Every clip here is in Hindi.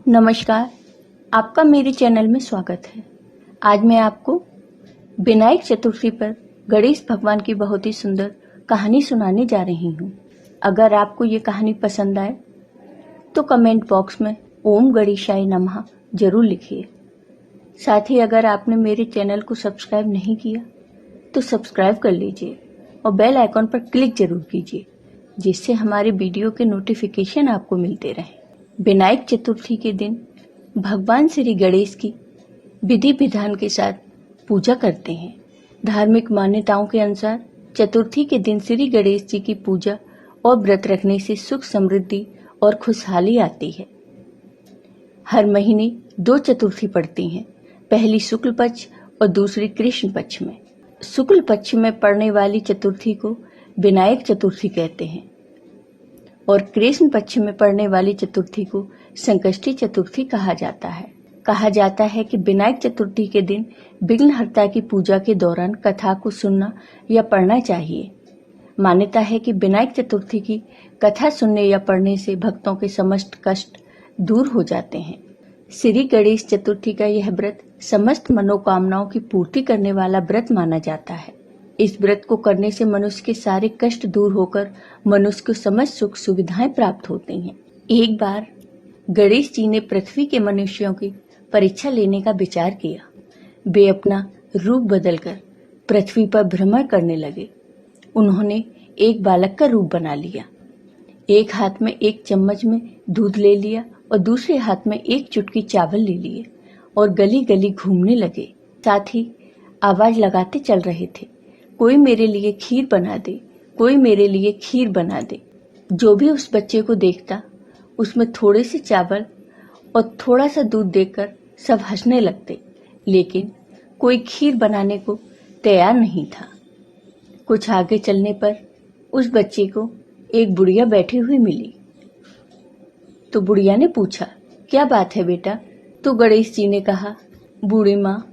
नमस्कार, आपका मेरे चैनल में स्वागत है। आज मैं आपको विनायक चतुर्थी पर गणेश भगवान की बहुत ही सुंदर कहानी सुनाने जा रही हूँ। अगर आपको ये कहानी पसंद आए तो कमेंट बॉक्स में ओम गणेशाय नमः जरूर लिखिए। साथ ही अगर आपने मेरे चैनल को सब्सक्राइब नहीं किया तो सब्सक्राइब कर लीजिए और बेल आइकॉन पर क्लिक जरूर कीजिए, जिससे हमारे वीडियो के नोटिफिकेशन आपको मिलते रहें। विनायक चतुर्थी के दिन भगवान श्री गणेश की विधि विधान के साथ पूजा करते हैं। धार्मिक मान्यताओं के अनुसार चतुर्थी के दिन श्री गणेश जी की पूजा और व्रत रखने से सुख समृद्धि और खुशहाली आती है। हर महीने 2 चतुर्थी पड़ती हैं, पहली शुक्ल पक्ष और दूसरी कृष्ण पक्ष में। शुक्ल पक्ष में पड़ने वाली चतुर्थी को विनायक चतुर्थी कहते हैं और कृष्ण पक्ष में पड़ने वाली चतुर्थी को संकष्टी चतुर्थी कहा जाता है। कहा जाता है कि विनायक चतुर्थी के दिन विघ्नहर्ता की पूजा के दौरान कथा को सुनना या पढ़ना चाहिए। मान्यता है कि विनायक चतुर्थी की कथा सुनने या पढ़ने से भक्तों के समस्त कष्ट दूर हो जाते हैं। श्री गणेश चतुर्थी का यह व्रत समस्त मनोकामनाओं की पूर्ति करने वाला व्रत माना जाता है। इस व्रत को करने से मनुष्य के सारे कष्ट दूर होकर मनुष्य को समस्त सुख सुविधाएं प्राप्त होती हैं। एक बार गणेश जी ने पृथ्वी के मनुष्यों की परीक्षा लेने का विचार किया। वे अपना रूप बदलकर पृथ्वी पर भ्रमण करने लगे। उन्होंने एक बालक का रूप बना लिया। एक हाथ में एक चम्मच में दूध ले लिया और दूसरे हाथ में एक चुटकी चावल ले लिए और गली गली घूमने लगे। साथ ही आवाज लगाते चल रहे थे, कोई मेरे लिए खीर बना दे, कोई मेरे लिए खीर बना दे। जो भी उस बच्चे को देखता उसमें थोड़े से चावल और थोड़ा सा दूध देखकर सब हंसने लगते, लेकिन कोई खीर बनाने को तैयार नहीं था। कुछ आगे चलने पर उस बच्चे को एक बुढ़िया बैठी हुई मिली। तो बुढ़िया ने पूछा, क्या बात है बेटा? तो गणेश जी ने कहा, बूढ़ी माँ,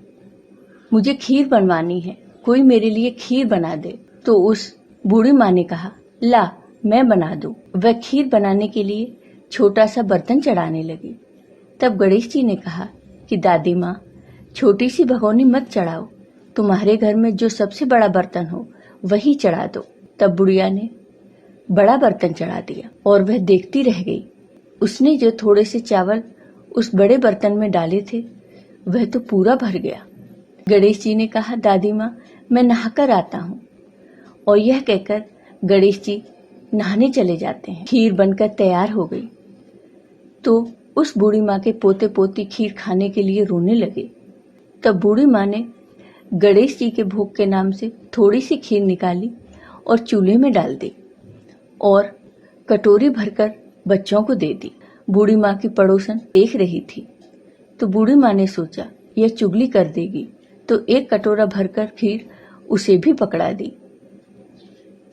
मुझे खीर बनवानी है, कोई मेरे लिए खीर बना दे। तो उस बूढ़ी माँ ने कहा, ला मैं बना दूं। वह खीर बनाने के लिए छोटा सा बर्तन चढ़ाने लगी। तब गणेश जी ने कहा कि दादी माँ, छोटी सी भगोनी मत चढ़ाओ, तुम्हारे घर में जो सबसे बड़ा बर्तन हो वही चढ़ा दो। तब बुढ़िया ने बड़ा बर्तन चढ़ा दिया और वह देखती रह गई। उसने जो थोड़े से चावल उस बड़े बर्तन में डाले थे वह तो पूरा भर गया। गणेश जी ने कहा, दादी माँ, मैं नहाकर आता हूँ। और यह कहकर गणेश जी नहाने चले जाते हैं। खीर बनकर तैयार हो गई तो उस बूढ़ी माँ के पोते पोती खीर खाने के लिए रोने लगे। तब बूढ़ी माँ ने गणेश जी के भोग के नाम से थोड़ी सी खीर निकाली और चूल्हे में डाल दी और कटोरी भरकर बच्चों को दे दी। बूढ़ी माँ की पड़ोसन देख रही थी तो बूढ़ी माँ ने सोचा, यह चुगली कर देगी, तो एक कटोरा भरकर खीर उसे भी पकड़ा दी।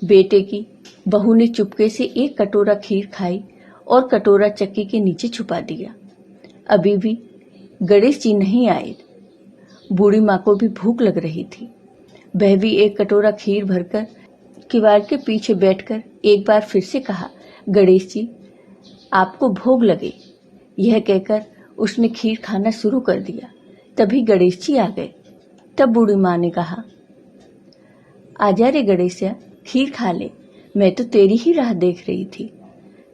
बेटे की बहू ने चुपके से एक कटोरा खीर खाई और कटोरा चक्की के नीचे छुपा दिया। अभी भी गणेश जी नहीं आए। बूढ़ी माँ को भी भूख लग रही थी। वह भी एक कटोरा खीर भरकर किवाड़ के पीछे बैठकर एक बार फिर से कहा, गणेश जी, आपको भोग लगे। यह कहकर उसने खीर खाना शुरू कर दिया। तभी गणेश जी आ गए। तब बूढ़ी माँ ने कहा, आजा रे गणेशया, खीर खा ले, मैं तो तेरी ही राह देख रही थी।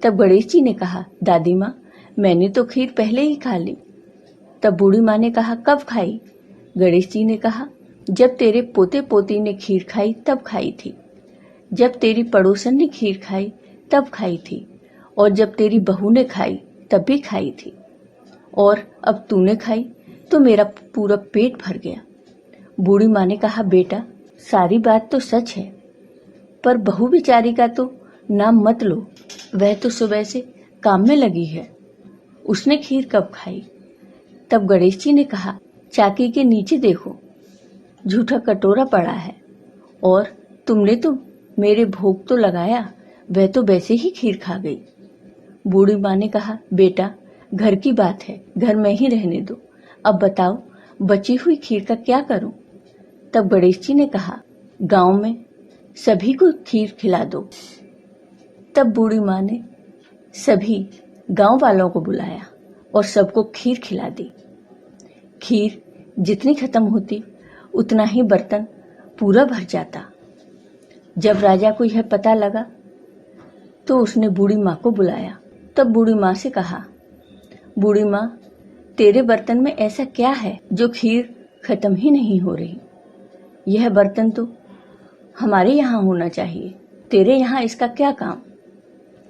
तब गणेश जी ने कहा, दादी माँ, मैंने तो खीर पहले ही खा ली। तब बूढ़ी माँ ने कहा, कब खाई? गणेश जी ने कहा, जब तेरे पोते पोती ने खीर खाई तब खाई थी, जब तेरी पड़ोसन ने खीर खाई तब खाई थी, और जब तेरी बहू ने खाई तब भी खाई थी, और अब तूने खाई तो मेरा पूरा पेट भर गया। बूढ़ी माँ ने कहा, बेटा, सारी बात तो सच है, पर बहू बेचारी का तो नाम मत लो। वह तो सुबह से काम में लगी है, उसने खीर कब खाई? तब गणेश जी ने कहा, चाकी के नीचे देखो, झूठा कटोरा पड़ा है, और तुमने तो मेरे भोग तो लगाया, वह तो वैसे ही खीर खा गई। बूढ़ी माँ ने कहा, बेटा, घर की बात है, घर में ही रहने दो। अब बताओ, बची हुई खीर का क्या करूं? तब गणेश जी ने कहा, गांव में सभी को खीर खिला दो। तब बूढ़ी माँ ने सभी गांव वालों को बुलाया और सबको खीर खिला दी। खीर जितनी खत्म होती उतना ही बर्तन पूरा भर जाता। जब राजा को यह पता लगा तो उसने बूढ़ी माँ को बुलाया। तब बूढ़ी माँ से कहा, बूढ़ी माँ, तेरे बर्तन में ऐसा क्या है जो खीर खत्म ही नहीं हो रही? यह बर्तन तो हमारे यहाँ होना चाहिए, तेरे यहाँ इसका क्या काम?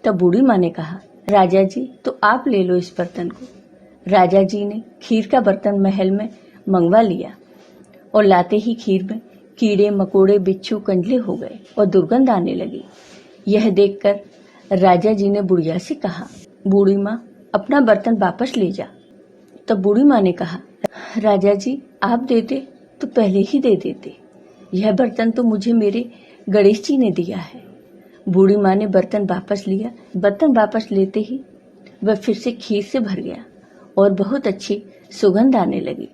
तब बूढ़ी माँ ने कहा, राजा जी, तो आप ले लो इस बर्तन को। राजा जी ने खीर का बर्तन महल में मंगवा लिया और लाते ही खीर में कीड़े मकोड़े बिच्छू कंजले हो गए और दुर्गंध आने लगी। यह देखकर राजा जी ने बुढ़िया से कहा, बूढ़ी माँ, अपना बर्तन वापस ले जा। तब बूढ़ी माँ ने कहा, राजा जी, आप देते तो पहले ही दे देते। यह बर्तन तो मुझे मेरे गणेश जी ने दिया है। बूढ़ी माँ ने बर्तन वापस लिया। बर्तन वापस लेते ही वह फिर से खीर से भर गया और बहुत अच्छी सुगंध आने लगी।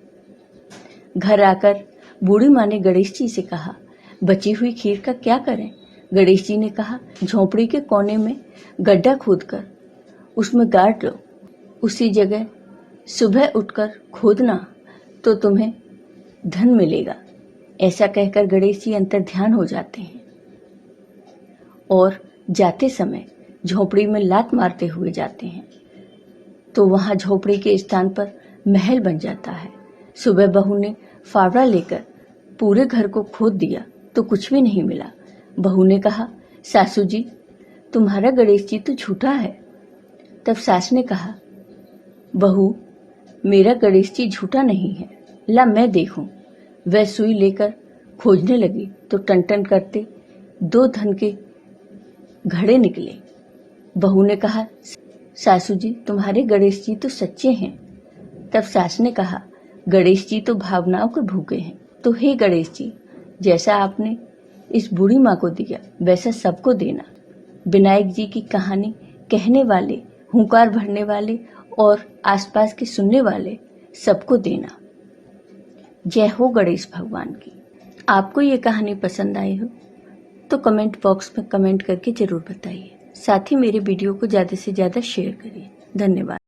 घर आकर बूढ़ी माँ ने गणेश जी से कहा, बची हुई खीर का क्या करें? गणेश जी ने कहा, झोपड़ी के कोने में गड्ढा खोदकर उसमें गाड़ लो। उसी जगह सुबह उठकर खोदना तो तुम्हें धन मिलेगा। ऐसा कहकर गणेश जी अंतर्ध्यान हो जाते हैं और जाते समय झोपड़ी में लात मारते हुए जाते हैं तो वहां झोपड़ी के स्थान पर महल बन जाता है। सुबह बहू ने फावड़ा लेकर पूरे घर को खोद दिया तो कुछ भी नहीं मिला। बहू ने कहा, सासू जी, तुम्हारा गणेश जी तो झूठा है। तब सास ने कहा, बहू, मेरा गणेश जी झूठा नहीं है, ला मैं देखूं। वह सुई लेकर खोजने लगी तो टन करते 2 धन के घड़े निकले। बहू ने कहा, सासू जी, तुम्हारे गणेश जी तो सच्चे हैं। तब सास ने कहा, गणेश जी तो भावनाओं के भूखे हैं, तो हे गणेश जी, जैसा आपने इस बूढ़ी माँ को दिया वैसा सबको देना। विनायक जी की कहानी कहने वाले, हुंकार भरने वाले और आसपास के सुनने वाले सबको देना। जय हो गणेश भगवान की। आपको ये कहानी पसंद आई हो तो कमेंट बॉक्स में कमेंट करके जरूर बताइए। साथ ही मेरे वीडियो को ज़्यादा से ज़्यादा शेयर करिए। धन्यवाद।